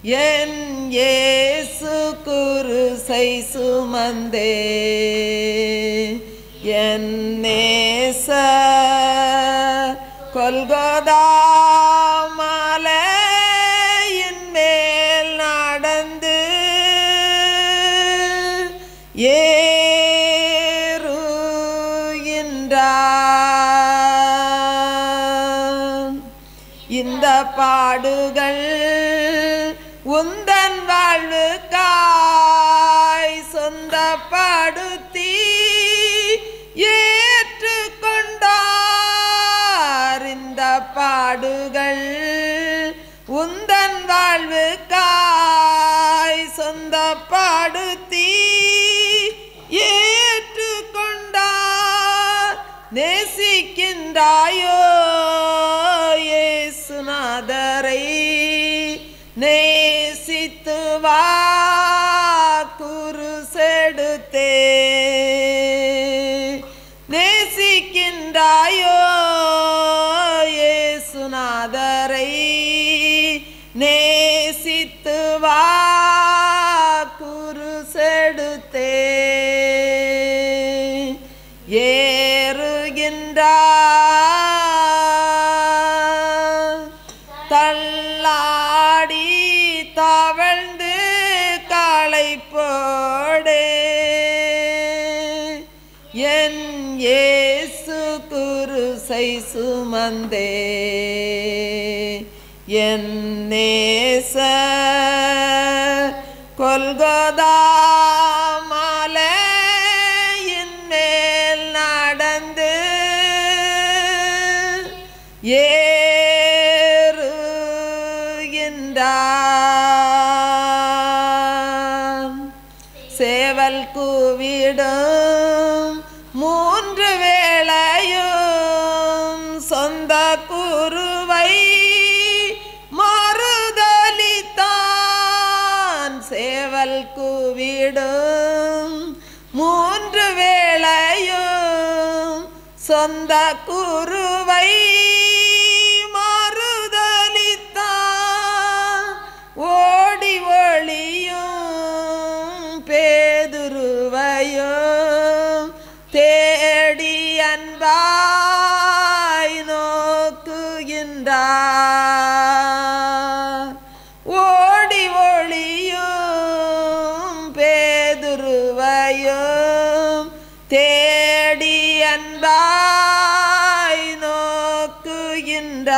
என் இயேசு குருசை சுமந்தே என் நேசர் கொல்கொதா மலையின் மேல் நடந்து ஏறுகின்றார். இந்த பாடுகள் உந்தன் வாழ்வுக்காய் சொந்தப்படுத்தி ஏற்றுக்கொண்டார். இந்த பாடுகள் உந்தன் வாழ்வுக்காய் சொந்தப்படுத்தி ஏற்றுக்கொண்டார். நேசிக்கின்றாயோ இயேசுநாதரை நேசித்து வா குருசெடுத்தே. நேசிக்கின்றாயோ இயேசுநாதரை நேசித்து வா குருசெடுத்தே. ஏறுகின்றார் தள்ளாடி தவழ்ந்து களைப்போடே என் இயேசு குருசை சுமந்தே என் நேசர் கொல்கொதா மலையின் மேல் நடந்து ஏறுகின்றார். சேவல் கூவிடும் மூன்று வேளையும் சொந்த குருவை மறுதலித்தான். சேவல் கூவிடும் மூன்று வேளையும் சொந்த குருவை மறுதலித்தான். ஓடி ஒளியும் பேதுருவையும் தேடி அன்பாய் நோக்குகின்றார். ஓடி ஒளியும் பேதுருவையும் தேடி அன்பாய் நோக்குகின்றார்.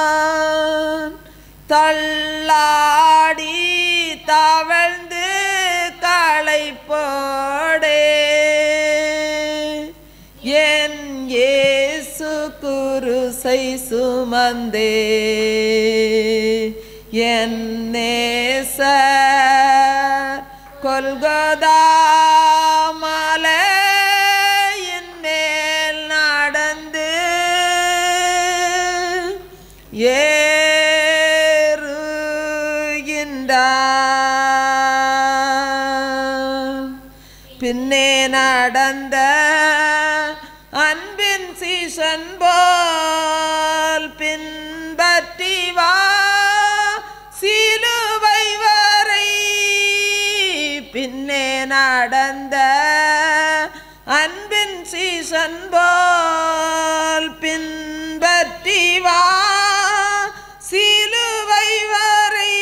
ஏறுகின்றார் தள்ளாடி தவழ்ந்து களைப்போடே என் இயேசு குருசை சுமந்தே என் நேசர் கொல்கொதா மலையின் மேல் நடந்து ஏறுகின்றார். பின்னே நடந்த அன்பின் சீசன் போல் பின்பற்றி வா சிலுவை வரை. பின்னே நடந்த அன்பின் சீசன் போல் பின்பற்றி வா சிலுவை வரை.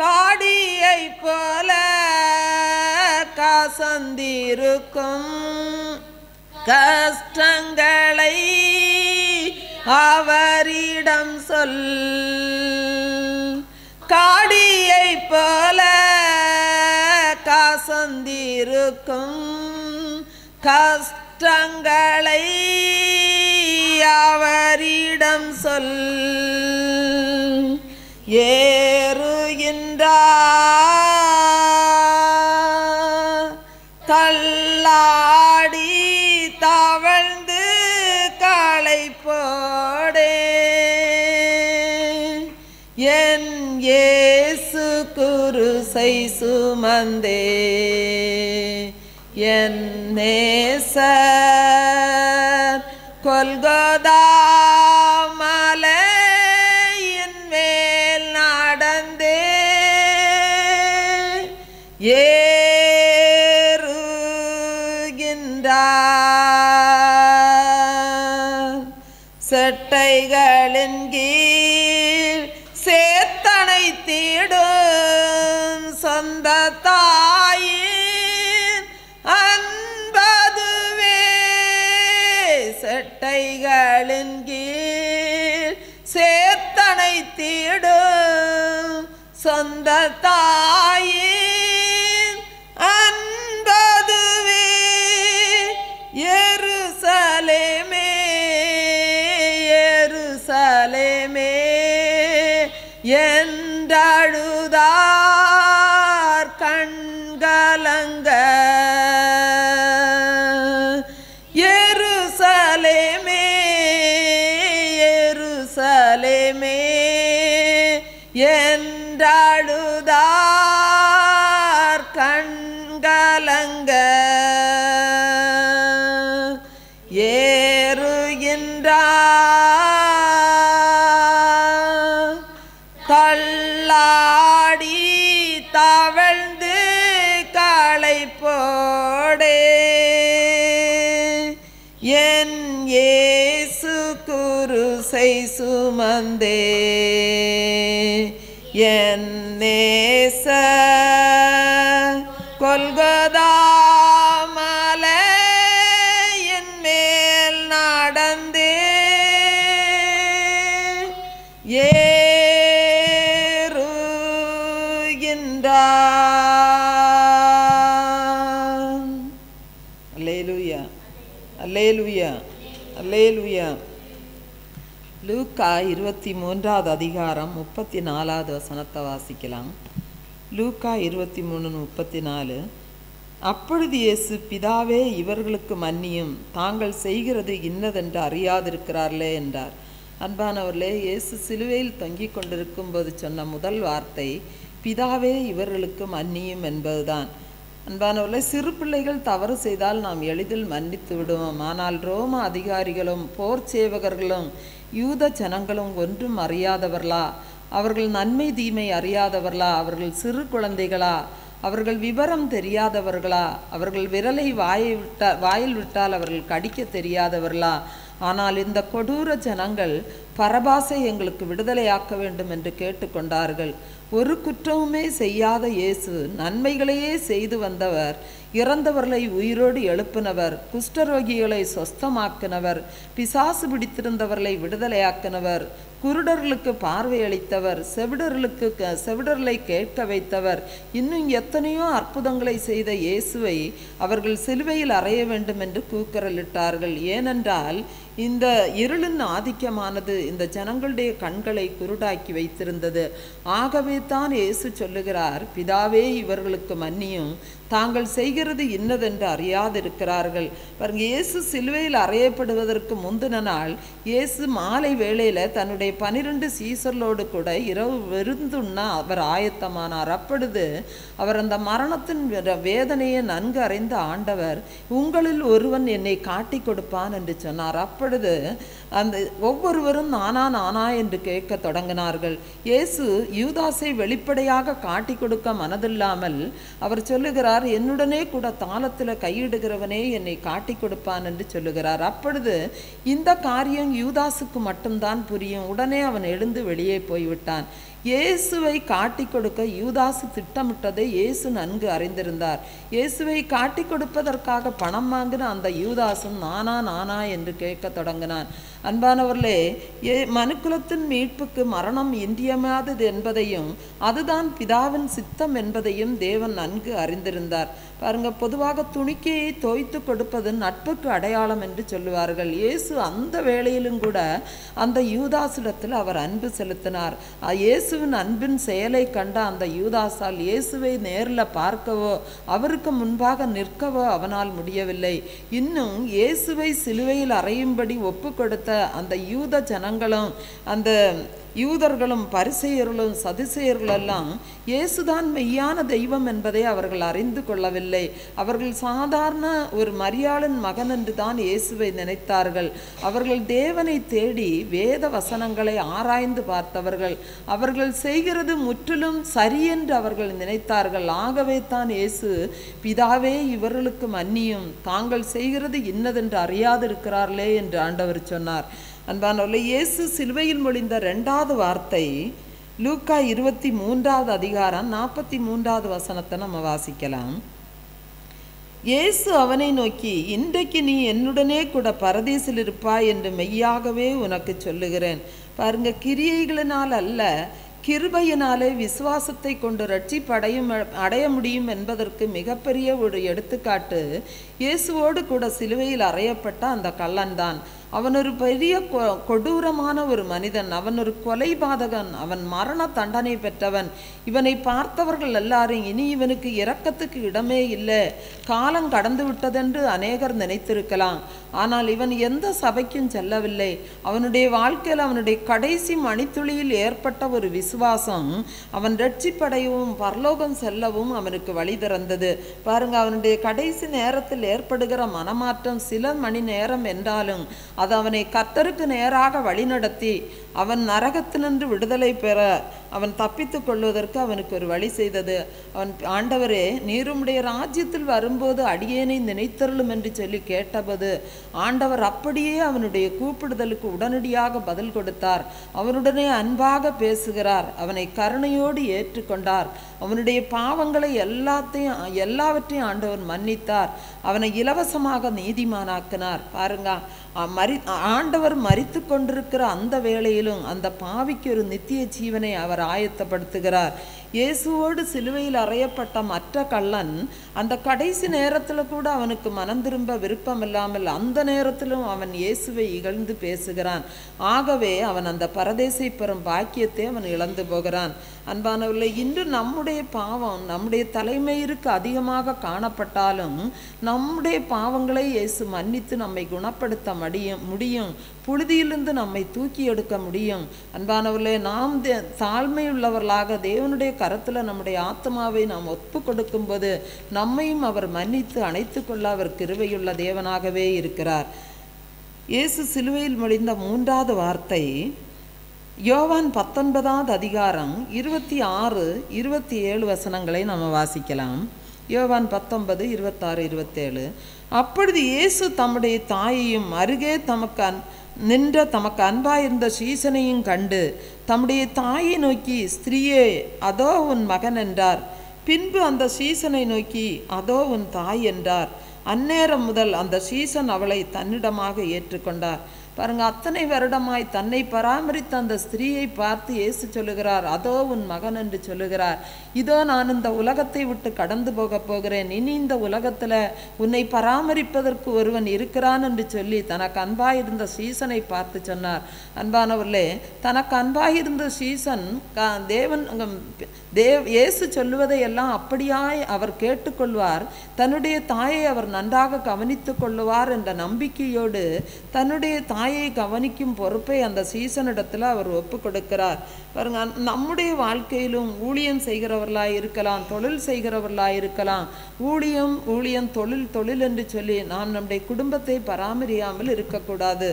காடியை போல காசந்திருக்கும் கஷ்டங்களை அவரிடம் சொல். காடியை போல காசந்திருக்கும் கஷ்டங்களை அவரிடம் சொல். ஏறுகின்றார் தள்ளாடி தவழ்ந்து களைப்போடே என் இயேசு குருசை சுமந்தே என் நேசர் கொல்கதா மலையின் மேல் நடந்தே ஏறுகின்றார். செட்டைகளின் கீழ் சேர்த்தனை தீடும் சொந்த தாயின் அன்பதுவே. செட்டைகளின் கீழ் சேர்த்தனை தீடும் சொந்த தாயின் அன்பதுவே. எருசலேமே எருசலேமே என்றழுதார் கண்கலங்க. எருசலேமே எருசலேமே என்றழுதார் கண்கலங்க. ஏறுகின்றார் தள்ளாடி தவழ்ந்து களைப்போடே. என் இயேசு குருசை சுமந்தே என் நேச கொல்கதா மலையின் மேல் நடந்தே ஏறுகின்றார். அல்லேலூயா அல்லேலூயா அல்லேலூயா. லூக்கா 23வது அதிகாரம் 34வது வசனத்தை வாசிக்கலாம். லூக்கா 23:34. அப்பொழுது இயேசு, பிதாவே இவர்களுக்கு மன்னியும், தாங்கள் செய்கிறது இன்னதென்று அறியாதிருக்கிறார்களே என்றார். அன்பானவர்களே, இயேசு சிலுவையில் தொங்கிக் கொண்டிருக்கும் போது சொன்ன முதல் வார்த்தை பிதாவே இவர்களுக்கு மன்னியும் என்பதுதான். அன்பானவர்களே, சிறு பிள்ளைகள் தவறு செய்தால் நாம் எளிதில் மன்னித்து விடுவோம். ஆனால் ரோம அதிகாரிகளும் போர் சேவகர்களும் யூத ஜனங்களும் ஒன்றும் அறியாதவர்களா? அவர்கள் நன்மை தீமை அறியாதவர்களா? அவர்கள் சிறு குழந்தைகளா? அவர்கள் விவரம் தெரியாதவர்களா? அவர்கள் விரலை வாயில் விட்டால் அவர்கள் கடிக்க தெரியாதவர்களா? ஆனால் இந்த கொடூர ஜனங்கள் பரபாசை எங்களுக்கு விடுதலையாக்க வேண்டும் என்று கேட்டுக்கொண்டார்கள். ஒரு குற்றமுமே செய்யாத இயேசு நன்மைகளையே செய்து வந்தவர், இறந்தவர்களை உயிரோடு எழுப்பினவர், குஷ்டரோகிகளை சொஸ்தமாக்கினவர், பிசாசு பிடித்திருந்தவர்களை விடுதலையாக்கினவர், குருடர்களுக்கு பார்வையளித்தவர், செவிடர்களை கேட்க வைத்தவர், இன்னும் எத்தனையோ அற்புதங்களை செய்த இயேசுவை அவர்கள் சிலுவையில் அறைய வேண்டும் என்று கூக்குரலிட்டார்கள். ஏனென்றால் இந்த இருளின் ஆதிக்கமானது இந்த ஜனங்களுடைய கண்களை குருடாக்கி வைத்திருந்தது. ஆகவே தான் இயேசு சொல்லுகிறார், பிதாவே இவர்களுக்கு மன்னியும், தாங்கள் செய்கிறது இன்னதென்று அறியாதிருக்கிறார்கள். பாருங்க, இயேசு சிலுவையில் அறையப்படுவதற்கு முந்தின நாள் இயேசு மாலை வேளையில் தன்னுடைய 12 சீசர்களோடு கூட இரவு விருந்துண்ண அவர் ஆயத்தமானார். அப்பொழுது அவர் அந்த மரணத்தின் வேதனையை நன்கு அறிந்த ஆண்டவர், உங்களில் ஒருவன் என்னை காட்டி கொடுப்பான் என்று சொன்னார். அப்பொழுது அந்த ஒவ்வொருவரும் நானா நானா என்று கேட்க தொடங்கினார்கள். இயேசு யூதாசை வெளிப்படையாக காட்டி கொடுக்க மனதில்லாமல் அவர் சொல்லுகிறார், என்னுடனே கூட தாளத்தில் கையிடுகிறவனே என்னை காட்டி கொடுப்பான் என்று சொல்லுகிறார். அப்பொழுது இந்த காரியம் யூதாசுக்கு மட்டும்தான் புரியும். உடனே அவன் எழுந்து வெளியே போய்விட்டான். இயேசுவை காட்டி கொடுக்க யூதாசு திட்டமிட்டதை இயேசு நன்கு அறிந்திருந்தார். இயேசுவை காட்டி கொடுப்பதற்காக பணம் வாங்கின அந்த யூதாசும் நானா நானா என்று கேட்க தொடங்கினான். அன்பானவர்களே, மனுக்குலத்தின் மீட்புக்கு மரணம் இன்றியமையாதது என்பதையும் அதுதான் பிதாவின் சித்தம் என்பதையும் தேவன் நன்கு அறிந்திருந்தார். பாருங்க, பொதுவாக துணிக்கையை தோய்த்து கொடுப்பது நட்புக்கு அடையாளம் என்று சொல்லுவார்கள். இயேசு அந்த வேளையிலும் கூட அந்த யூதாசிடத்தில் அவர் அன்பு செலுத்தினார். இயேசுவின் அன்பின் செயலை கண்ட அந்த யூதாசால் இயேசுவை நேரில் பார்க்கவோ அவருக்கு முன்பாக நிற்கவோ அவனால் முடியவில்லை. இன்னும் இயேசுவை சிலுவையில் அறையும்படி ஒப்பு கொடுத்த அந்த யூத ஜனங்களும் அந்த யூதர்களும் பரிசேயர்களும் சதுசேயர்களெல்லாம் இயேசுதான் மெய்யான தெய்வம் என்பதை அவர்கள் அறிந்து கொள்ளவில்லை. அவர்கள் சாதாரண ஒரு மரியாளின் மகன் என்று தான் இயேசுவை நினைத்தார்கள். அவர்கள் தேவனை தேடி வேத வசனங்களை ஆராய்ந்து பார்த்தவர்கள். அவர்கள் செய்கிறது முற்றிலும் சரியென்று அவர்கள் நினைத்தார்கள். ஆகவே தான் இயேசு, பிதாவே இவர்களுக்கு மன்னியும், தாங்கள் செய்கிறது இன்னதென்று அறியாதிருக்கிறார்களே என்று ஆண்டவர் சொன்னார். அன்பானவர்களே, இயேசு சிலுவையில் மொழிந்த 2வது வார்த்தை லூக்கா 23வது அதிகாரம் 43வது வசனத்தை நம்ம வாசிக்கலாம். இயேசு அவனை நோக்கி, இன்றைக்கு நீ என்னுடனே கூட பரதீசில் இருப்பாய் என்று மெய்யாகவே உனக்கு சொல்லுகிறேன். பாருங்க, கிரியைகளினால் அல்ல, கிருபையினாலே விசுவாசத்தை கொண்டு அடைய முடியும் என்பதற்கு மிகப்பெரிய ஒரு எடுத்துக்காட்டு இயேசுவோடு கூட சிலுவையில் அறையப்பட்ட அந்த கள்ளன்தான். அவன் ஒரு பெரிய கொடூரமான ஒரு மனிதன். அவன் ஒரு கொலைபாதகன். அவன் மரண தண்டனை பெற்றவன். இவனை பார்த்தவர்கள் எல்லாரும் இனி இவனுக்கு இரக்கத்துக்கு இடமே இல்லை, காலம் கடந்து விட்டதென்று அநேகர் நினைத்திருக்கலாம். ஆனால் இவன் எந்த சபைக்கும் செல்லவில்லை. அவனுடைய வாழ்க்கையில் அவனுடைய கடைசி மணித்துளியில் ஏற்பட்ட ஒரு விசுவாசம் அவன் ரட்சிப்படையவும் பரலோகம் செல்லவும் அவனுக்கு வழி திறந்தது. பாருங்க, அவனுடைய கடைசி நேரத்தில் ஏற்படுகிற மனமாற்றம் சில மணி நேரம் என்றாலும் அது அவனை கர்த்தருக்கு நேராக வழிநடத்தி அவன் நரகத்தினின்று விடுதலை பெற அவன் தப்பித்து கொள்வதற்கு அவனுக்கு ஒரு வழி செய்தது. அவன், ஆண்டவரே, நீர் உம்முடைய ராஜ்யத்தில் வரும்போது அடியேனை நினைத்தருளும் என்று சொல்லி கேட்டபோது ஆண்டவர் அப்படியே அவனுடைய கூப்பிடுதலுக்கு உடனடியாக பதில் கொடுத்தார். அவனுடனே அன்பாக பேசுகிறார். அவனை கருணையோடு ஏற்றுக்கொண்டார். அவனுடைய பாவங்களை எல்லாவற்றையும் ஆண்டவர் மன்னித்தார். அவனை இலவசமாக நீதிமானாக்கினார். பாருங்க, ஆண்டவர் மரித்து கொண்டிருக்கிற அந்த வேளையிலும் அந்த பாவிக்கு ஒரு நித்திய ஜீவனை அவர் ஆயத்தப்படுத்துகிறார். இயேசுவோடு சிலுவையில் அறையப்பட்ட மற்ற கள்ளன் அந்த கடைசி நேரத்தில் கூட அவனுக்கு மனம் திரும்ப விருப்பம் இல்லாமல் அந்த நேரத்திலும் அவன் இயேசுவை இகழ்ந்து பேசுகிறான். ஆகவே அவன் அந்த பரதேசை பெறும் பாக்கியத்தை அவன் இழந்து போகிறான். அன்பானவர்களே, இன்று நம்முடைய பாவம் நம்முடைய தலைமையிற்கு அதிகமாக காணப்பட்டாலும் நம்முடைய பாவங்களை இயேசு மன்னித்து நம்மை குணப்படுத்த முடியும். புழுதியிலிருந்து நம்மை தூக்கி எடுக்க முடியும். அன்பானவர்களே, நாம் தாழ்மையுள்ளவர்களாக தேவனுடைய கரத்தில் நம்முடைய ஆத்மாவை நாம் ஒப்பு கொடுக்கும்போது நம்மையும் அவர் மன்னித்து அணைத்து கொள்ள அவர் கிருபையுள்ள தேவனாகவே இருக்கிறார். இயேசு சிலுவையில் மொழிந்த 3வது வார்த்தை யோவான் 19வது அதிகாரம் 26, 27 வசனங்களை நம்ம வாசிக்கலாம். யோவான் 19, 26, 27. அப்பொழுது இயேசு தம்முடைய தாயையும் அருகே தமக்கு அன்பாயிருந்த சீசனையும் கண்டு தம்முடைய தாயை நோக்கி, ஸ்திரீயே, அதோ உன் மகன் என்றார். பின்பு அந்த சீசனை நோக்கி, அதோ உன் தாய் என்றார். அந்நேரம் முதல் அந்த சீசன் அவளை தன்னிடமாக ஏற்றுக்கொண்டார். பாருங்க, அத்தனை வருடமாய் தன்னை பராமரித்த அந்த ஸ்திரீயை பார்த்து இயேசு சொல்லுகிறார், அதோ உன் மகன் என்று சொல்லுகிறார். இதோ நான் இந்த உலகத்தை விட்டு கடந்து போகிறேன். இனி இந்த உலகத்தில் உன்னை பராமரிப்பதற்கு ஒருவன் இருக்கிறான் என்று சொல்லி தனக்கு அன்பாயிருந்த சீசனை பார்த்து சொன்னார். அன்பானவர்களே, தனக்கு அன்பாயிருந்த சீசன் இயேசு சொல்லுவதை எல்லாம் அப்படியாய் அவர் கேட்டுக்கொள்வார். தன்னுடைய தாயை அவர் நன்றாக கவனித்து கொள்ளுவார் என்ற நம்பிக்கையோடு தன்னுடைய தாயை கவனிக்கும் பொறுப்பை அந்த சீசனிடத்தில் அவர் ஒப்பு கொடுக்கிறார். பாருங்க, நம்முடைய வாழ்க்கையிலும் ஊழியம் செய்கிறவர்களாய் இருக்கலாம், தொழில் செய்கிறவர்களாய் இருக்கலாம். ஊழியம் தொழில் என்று சொல்லி நாம் நம்முடைய குடும்பத்தை பராமரியாமல் இருக்கக்கூடாது.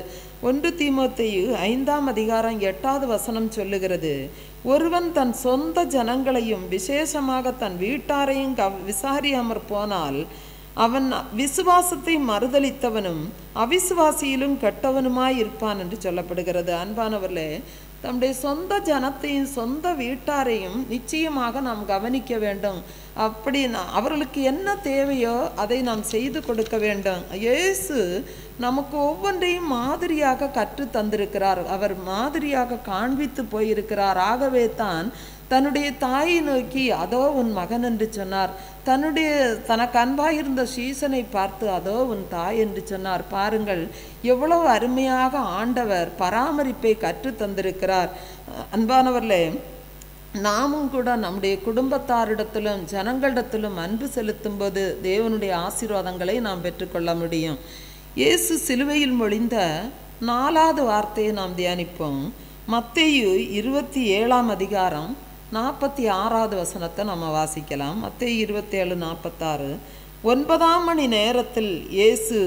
1 தீமோத்தேயு 5ஆம் அதிகாரம் 8வது வசனம் சொல்லுகிறது, ஒருவன் தன் சொந்த ஜனங்களையும் விசேஷமாக தன் வீட்டாரையும் விசாரியாமற் போனால் அவன் விசுவாசத்தை மறுதலித்தவனும் அவிசுவாசியிலும் கெட்டவனுமாய் இருப்பான் என்று சொல்லப்படுகிறது. அன்பானவர்களே, நம்முடைய சொந்த ஜனத்தையும் சொந்த வீட்டாரையும் நிச்சயமாக நாம் கவனிக்க வேண்டும். அப்படி அவர்களுக்கு என்ன தேவையோ அதை நாம் செய்து கொடுக்க வேண்டும். இயேசு நமக்கு ஒவ்வொன்றையும் மாதிரியாக கற்று தந்திருக்கிறார். அவர் மாதிரியாக காண்பித்து போயிருக்கிறார். ஆகவே தான் தன்னுடைய தாயை நோக்கி, அதோ உன் மகன் என்று சொன்னார். தனக்கு அன்பாயிருந்த சீசனை பார்த்து, அதோ உன் தாய் என்று சொன்னார். பாருங்கள், எவ்வளவு அருமையாக ஆண்டவர் பராமரிப்பை கற்று தந்திருக்கிறார். அன்பானவர்களே, நாமும் கூட நம்முடைய குடும்பத்தாரிடத்திலும் ஜனங்களிடத்திலும் அன்பு செலுத்தும் போது தேவனுடைய ஆசீர்வாதங்களை நாம் பெற்றுக்கொள்ள முடியும். இயேசு சிலுவையில் மொழிந்த 4வது வார்த்தையை நாம் தியானிப்போம். மத்தேயு 27ஆம் அதிகாரம் 46வது வசனத்தை நம்ம வாசிக்கலாம். மத்தேயு 27:46. 9ஆம் மணி நேரத்தில் இயேசு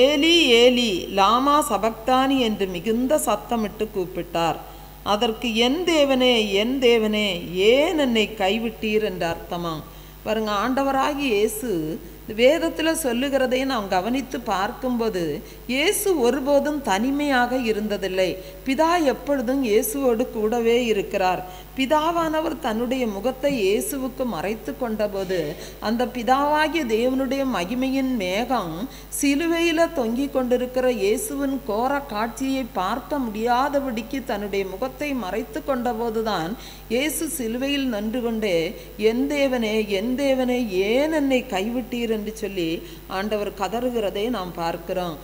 ஏலி ஏலி லாமா சபக்தானி என்று மிகுந்த சத்தமிட்டு கூப்பிட்டார். அதற்கு என் தேவனே என் தேவனே ஏன் என்னை கைவிட்டீர் என்று அர்த்தமா. பாருங்க, ஆண்டவராகி இயேசு வேதத்தில் சொல்லுகிறதை நாம் கவனித்து பார்க்கும்போது இயேசு ஒருபோதும் தனிமையாக இருந்ததில்லை. பிதா எப்பொழுதும் இயேசுவோடு கூடவே இருக்கிறார். பிதாவானவர் தன்னுடைய முகத்தை இயேசுவுக்கு மறைத்து கொண்டபோது அந்த பிதாவாகிய தேவனுடைய மகிமையின் மேகம் சிலுவையில் தொங்கிக் கொண்டிருக்கிற இயேசுவின் கோர காட்சியை பார்க்க முடியாதபடிக்கு தன்னுடைய முகத்தை மறைத்து கொண்டபோதுதான் இயேசு சிலுவையில் நின்று கொண்டே என் தேவனே ஏன் என்னை கைவிட்டீர் என்று சொல்லி ஆண்டவர் கதறுகிறதை நாம் பார்க்கிறோம்.